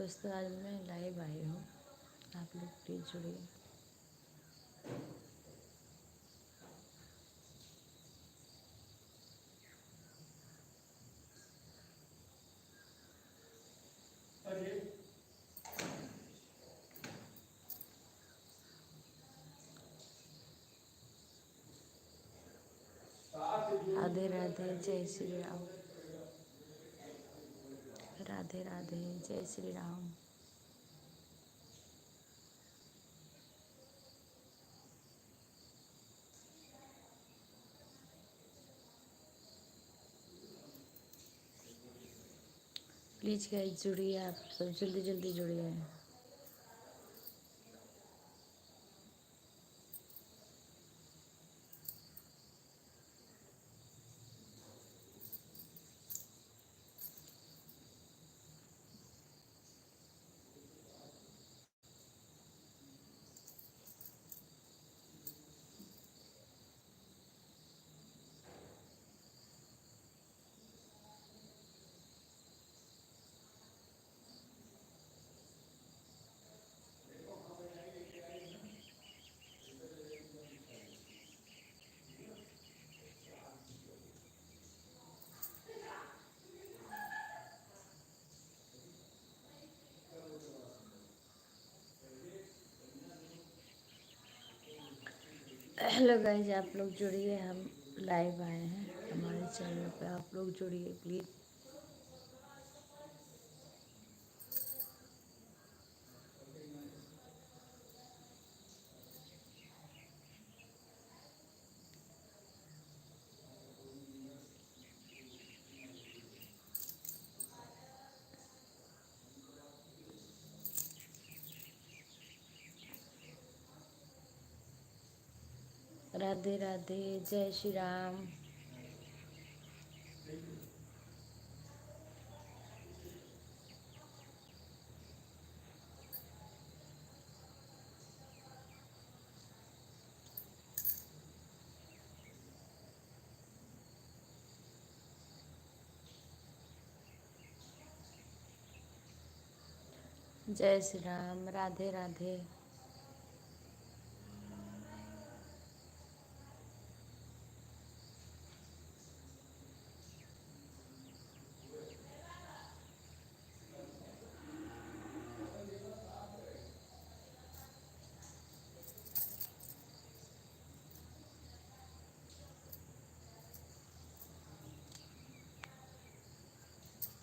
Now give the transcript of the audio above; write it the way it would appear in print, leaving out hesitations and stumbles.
दोस्तों, आज मैं लाइव आई हूँ, आप लोग प्लीज़ जुड़िए। राधे राधे, जय श्री राम। राधे राधे, जय श्री राम। प्लीज़ गाइस जुड़िए, आप सब जल्दी जल्दी जुड़िए। हेलो गाइस, आप लोग जुड़िए, हम लाइव आए हैं हमारे चैनल पे, आप लोग जुड़िए प्लीज़। राधे राधे, जय श्री राम। जय श्री राम, राधे राधे।